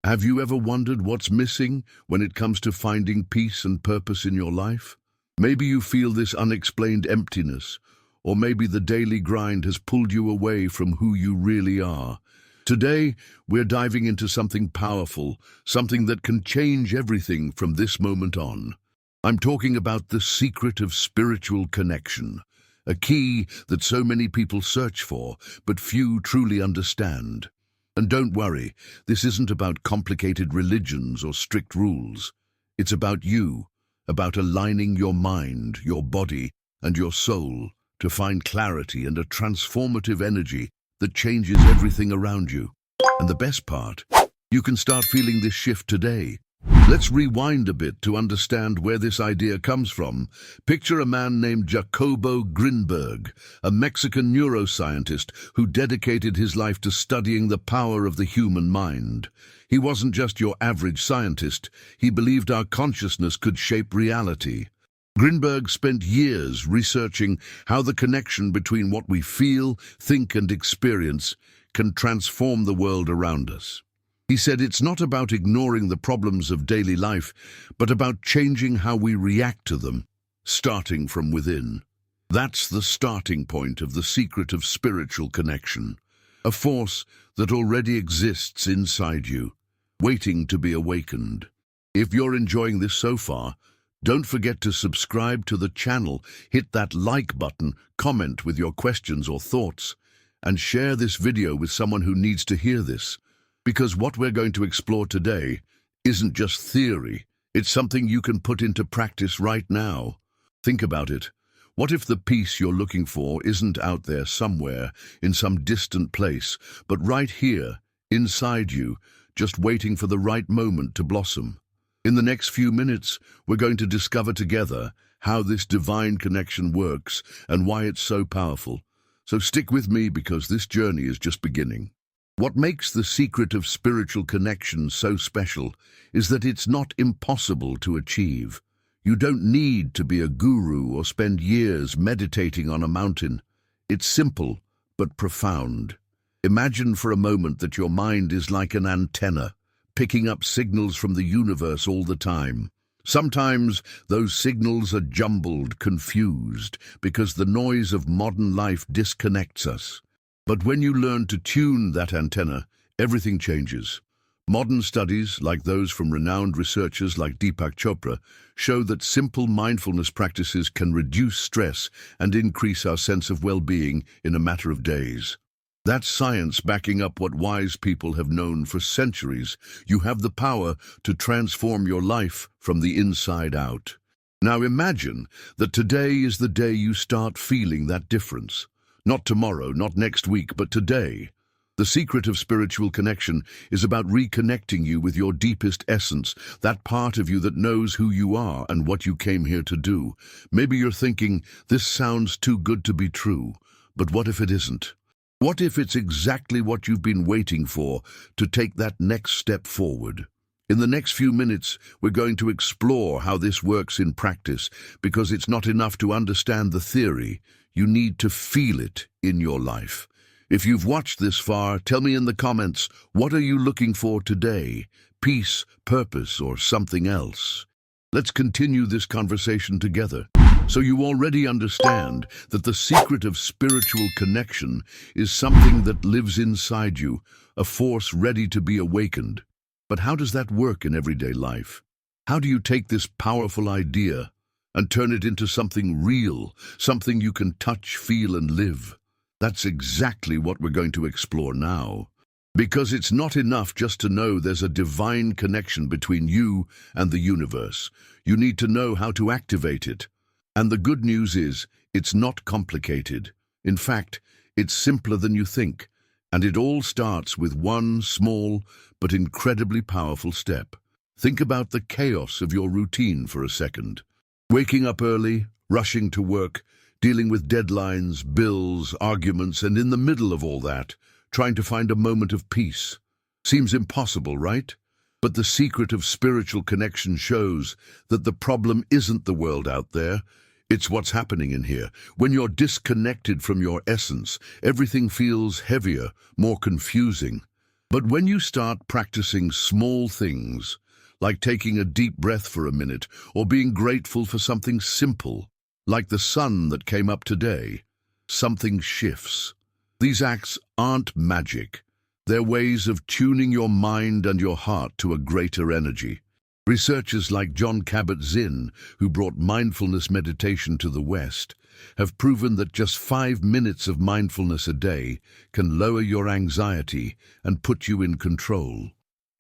Have you ever wondered what's missing when it comes to finding peace and purpose in your life? Maybe you feel this unexplained emptiness, or maybe the daily grind has pulled you away from who you really are. Today, we're diving into something powerful, something that can change everything from this moment on. I'm talking about the secret of spiritual connection, a key that so many people search for, but few truly understand. And don't worry, this isn't about complicated religions or strict rules. It's about you, about aligning your mind, your body, and your soul to find clarity and a transformative energy that changes everything around you. And the best part, you can start feeling this shift today. Let's rewind a bit to understand where this idea comes from. Picture a man named Jacobo Grinberg, a Mexican neuroscientist who dedicated his life to studying the power of the human mind. He wasn't just your average scientist, he believed our consciousness could shape reality. Grinberg spent years researching how the connection between what we feel, think, and experience can transform the world around us. He said it's not about ignoring the problems of daily life, but about changing how we react to them, starting from within. That's the starting point of the secret of spiritual connection, a force that already exists inside you, waiting to be awakened. If you're enjoying this so far, don't forget to subscribe to the channel, hit that like button, comment with your questions or thoughts, and share this video with someone who needs to hear this. Because what we're going to explore today isn't just theory, it's something you can put into practice right now. Think about it. What if the peace you're looking for isn't out there somewhere, in some distant place, but right here, inside you, just waiting for the right moment to blossom? In the next few minutes, we're going to discover together how this divine connection works and why it's so powerful. So stick with me because this journey is just beginning. What makes the secret of spiritual connection so special is that it's not impossible to achieve. You don't need to be a guru or spend years meditating on a mountain. It's simple, but profound. Imagine for a moment that your mind is like an antenna, picking up signals from the universe all the time. Sometimes those signals are jumbled, confused, because the noise of modern life disconnects us. But when you learn to tune that antenna, everything changes. Modern studies, like those from renowned researchers like Deepak Chopra, show that simple mindfulness practices can reduce stress and increase our sense of well-being in a matter of days. That's science backing up what wise people have known for centuries. You have the power to transform your life from the inside out. Now imagine that today is the day you start feeling that difference. Not tomorrow, not next week, but today. The secret of spiritual connection is about reconnecting you with your deepest essence, that part of you that knows who you are and what you came here to do. Maybe you're thinking, this sounds too good to be true, but what if it isn't? What if it's exactly what you've been waiting for to take that next step forward? In the next few minutes, we're going to explore how this works in practice, because it's not enough to understand the theory. You need to feel it in your life. If you've watched this far, tell me in the comments, what are you looking for today? Peace, purpose, or something else? Let's continue this conversation together. So you already understand that the secret of spiritual connection is something that lives inside you, a force ready to be awakened. But how does that work in everyday life? How do you take this powerful idea and turn it into something real, something you can touch, feel, and live? That's exactly what we're going to explore now. Because it's not enough just to know there's a divine connection between you and the universe. You need to know how to activate it. And the good news is, it's not complicated. In fact, it's simpler than you think. And it all starts with one small but incredibly powerful step. Think about the chaos of your routine for a second. Waking up early, rushing to work, dealing with deadlines, bills, arguments, and in the middle of all that, trying to find a moment of peace. Seems impossible, right? But the secret of spiritual connection shows that the problem isn't the world out there, it's what's happening in here. When you're disconnected from your essence, everything feels heavier, more confusing. But when you start practicing small things, like taking a deep breath for a minute, or being grateful for something simple, like the sun that came up today, something shifts. These acts aren't magic. They're ways of tuning your mind and your heart to a greater energy. Researchers like Kabat-Zinn, who brought mindfulness meditation to the West, have proven that just 5 minutes of mindfulness a day can lower your anxiety and put you in control.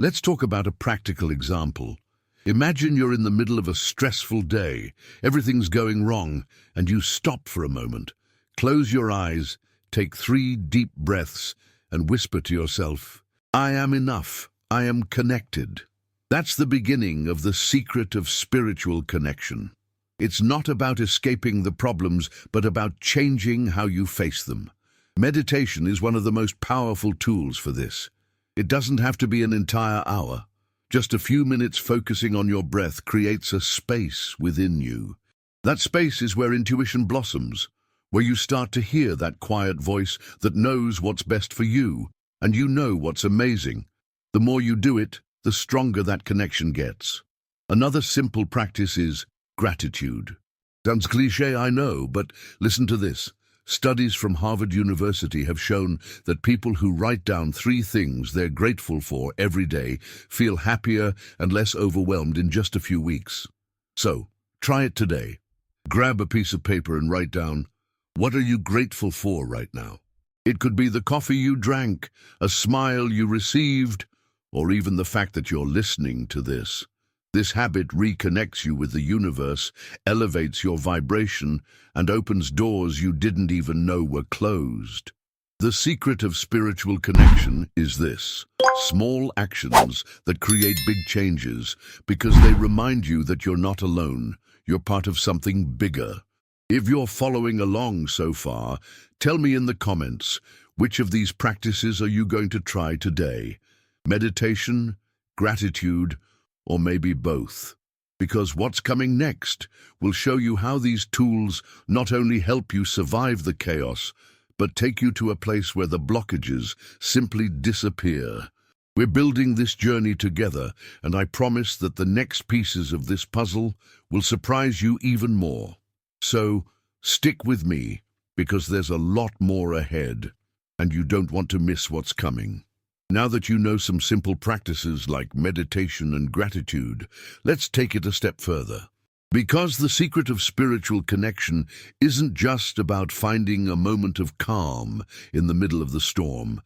Let's talk about a practical example. Imagine you're in the middle of a stressful day, everything's going wrong, and you stop for a moment. Close your eyes, take 3 deep breaths, and whisper to yourself, "I am enough, I am connected." That's the beginning of the secret of spiritual connection. It's not about escaping the problems, but about changing how you face them. Meditation is one of the most powerful tools for this. It doesn't have to be an entire hour. Just a few minutes focusing on your breath creates a space within you. That space is where intuition blossoms, where you start to hear that quiet voice that knows what's best for you, and you know what's amazing. The more you do it, the stronger that connection gets. Another simple practice is gratitude. Sounds cliché, I know, but listen to this. Studies from Harvard University have shown that people who write down 3 things they're grateful for every day feel happier and less overwhelmed in just a few weeks. So, try it today. Grab a piece of paper and write down, what are you grateful for right now? It could be the coffee you drank, a smile you received, or even the fact that you're listening to this. This habit reconnects you with the universe, elevates your vibration, and opens doors you didn't even know were closed. The secret of spiritual connection is this: small actions that create big changes because they remind you that you're not alone, you're part of something bigger. If you're following along so far, tell me in the comments, which of these practices are you going to try today? Meditation, gratitude, or maybe both? Because what's coming next will show you how these tools not only help you survive the chaos, but take you to a place where the blockages simply disappear. We're building this journey together, and I promise that the next pieces of this puzzle will surprise you even more. So, stick with me, because there's a lot more ahead, and you don't want to miss what's coming. Now that you know some simple practices like meditation and gratitude, let's take it a step further. Because the secret of spiritual connection isn't just about finding a moment of calm in the middle of the storm.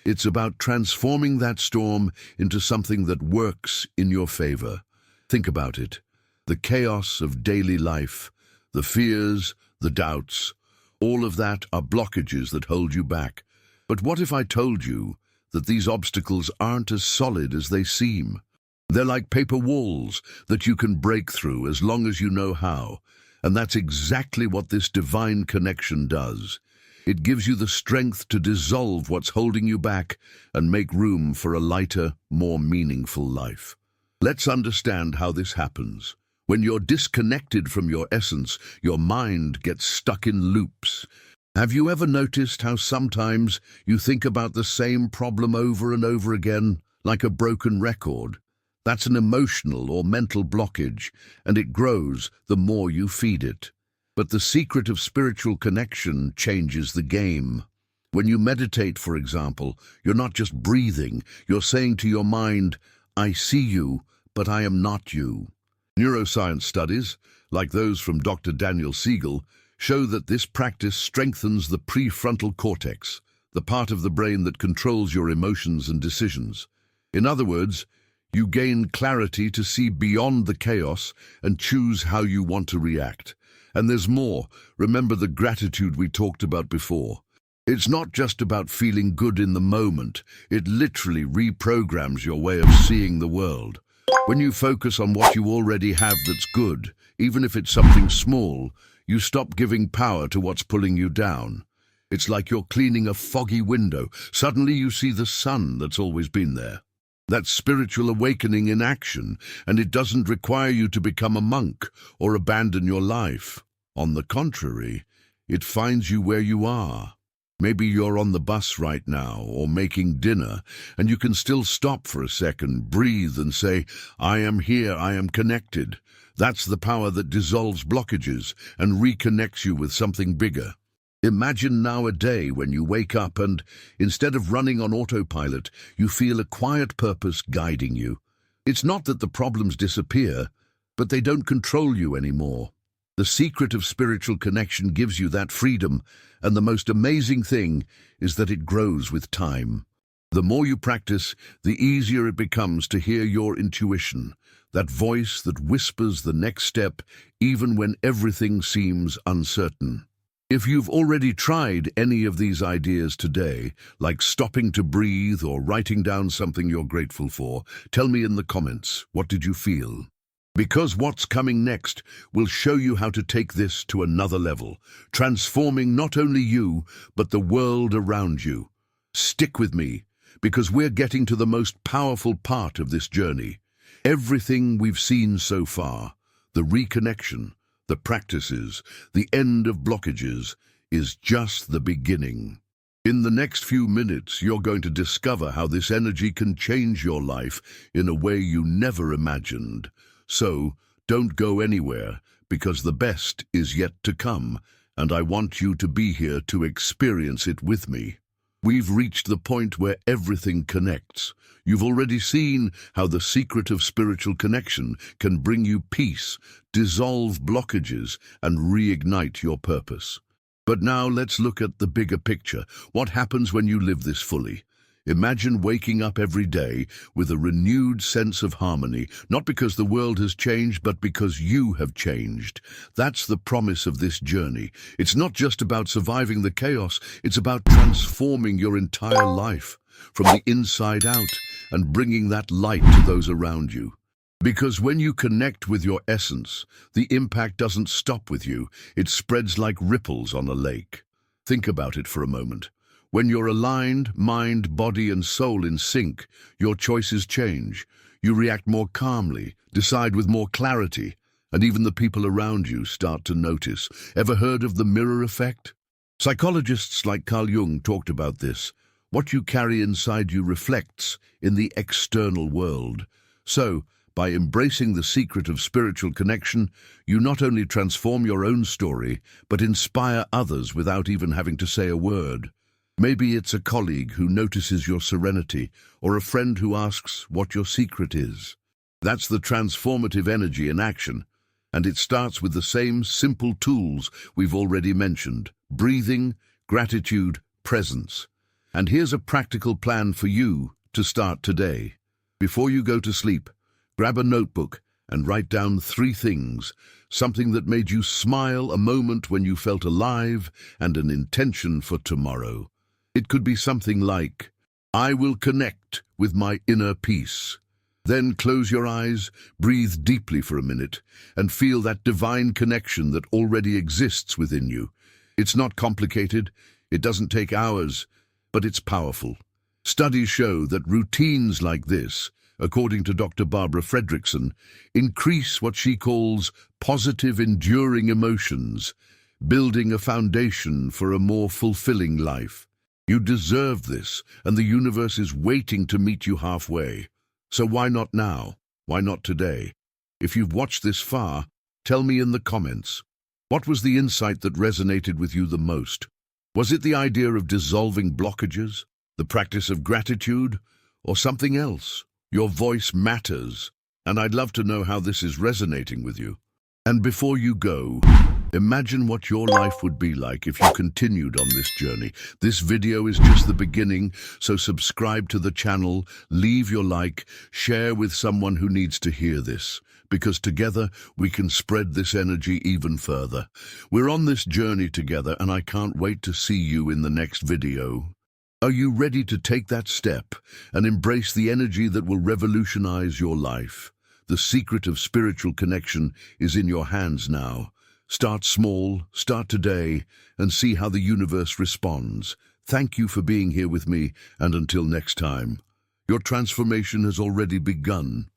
It's about transforming that storm into something that works in your favor. Think about it. The chaos of daily life, the fears, the doubts, all of that are blockages that hold you back. But what if I told you that these obstacles aren't as solid as they seem? They're like paper walls that you can break through as long as you know how. And that's exactly what this divine connection does. It gives you the strength to dissolve what's holding you back and make room for a lighter, more meaningful life. Let's understand how this happens. When you're disconnected from your essence, your mind gets stuck in loops. Have you ever noticed how sometimes you think about the same problem over and over again, like a broken record? That's an emotional or mental blockage, and it grows the more you feed it. But the secret of spiritual connection changes the game. When you meditate, for example, you're not just breathing, you're saying to your mind, "I see you, but I am not you." Neuroscience studies, like those from Dr. Daniel Siegel, show that this practice strengthens the prefrontal cortex, the part of the brain that controls your emotions and decisions. In other words, you gain clarity to see beyond the chaos and choose how you want to react. And there's more. Remember the gratitude we talked about before. It's not just about feeling good in the moment. It literally reprograms your way of seeing the world. When you focus on what you already have that's good, even if it's something small, you stop giving power to what's pulling you down. It's like you're cleaning a foggy window. Suddenly you see the sun that's always been there. That's spiritual awakening in action, and it doesn't require you to become a monk or abandon your life. On the contrary, it finds you where you are. Maybe you're on the bus right now or making dinner, and you can still stop for a second, breathe and say, I am here, I am connected. That's the power that dissolves blockages and reconnects you with something bigger. Imagine now a day when you wake up and, instead of running on autopilot, you feel a quiet purpose guiding you. It's not that the problems disappear, but they don't control you anymore. The secret of spiritual connection gives you that freedom, and the most amazing thing is that it grows with time. The more you practice, the easier it becomes to hear your intuition, that voice that whispers the next step even when everything seems uncertain. If you've already tried any of these ideas today, like stopping to breathe or writing down something you're grateful for, tell me in the comments, what did you feel? Because what's coming next will show you how to take this to another level, transforming not only you, but the world around you. Stick with me, because we're getting to the most powerful part of this journey. Everything we've seen so far, the reconnection, the practices, the end of blockages, is just the beginning. In the next few minutes, you're going to discover how this energy can change your life in a way you never imagined. So, don't go anywhere, because the best is yet to come, and I want you to be here to experience it with me. We've reached the point where everything connects. You've already seen how the secret of spiritual connection can bring you peace, dissolve blockages, and reignite your purpose. But now let's look at the bigger picture. What happens when you live this fully? Imagine waking up every day with a renewed sense of harmony, not because the world has changed, but because you have changed. That's the promise of this journey. It's not just about surviving the chaos, it's about transforming your entire life from the inside out and bringing that light to those around you. Because when you connect with your essence, the impact doesn't stop with you, it spreads like ripples on a lake. Think about it for a moment. When you're aligned, mind, body, and soul in sync, your choices change. You react more calmly, decide with more clarity, and even the people around you start to notice. Ever heard of the mirror effect? Psychologists like Carl Jung talked about this. What you carry inside you reflects in the external world. So, by embracing the secret of spiritual connection, you not only transform your own story, but inspire others without even having to say a word. Maybe it's a colleague who notices your serenity, or a friend who asks what your secret is. That's the transformative energy in action, and it starts with the same simple tools we've already mentioned: breathing, gratitude, presence. And here's a practical plan for you to start today. Before you go to sleep, grab a notebook and write down 3 things, something that made you smile, a moment when you felt alive, and an intention for tomorrow. It could be something like, I will connect with my inner peace. Then close your eyes, breathe deeply for a minute, and feel that divine connection that already exists within you. It's not complicated, it doesn't take hours, but it's powerful. Studies show that routines like this, according to Dr. Barbara Fredrickson, increase what she calls positive enduring emotions, building a foundation for a more fulfilling life. You deserve this, and the universe is waiting to meet you halfway. So why not now? Why not today? If you've watched this far, tell me in the comments. What was the insight that resonated with you the most? Was it the idea of dissolving blockages, the practice of gratitude, or something else? Your voice matters, and I'd love to know how this is resonating with you. And before you go, imagine what your life would be like if you continued on this journey. This video is just the beginning, so subscribe to the channel, leave your like, share with someone who needs to hear this, because together we can spread this energy even further. We're on this journey together, and I can't wait to see you in the next video. Are you ready to take that step and embrace the energy that will revolutionize your life? The secret of spiritual connection is in your hands now. Start small, start today, and see how the universe responds. Thank you for being here with me, and until next time. Your transformation has already begun.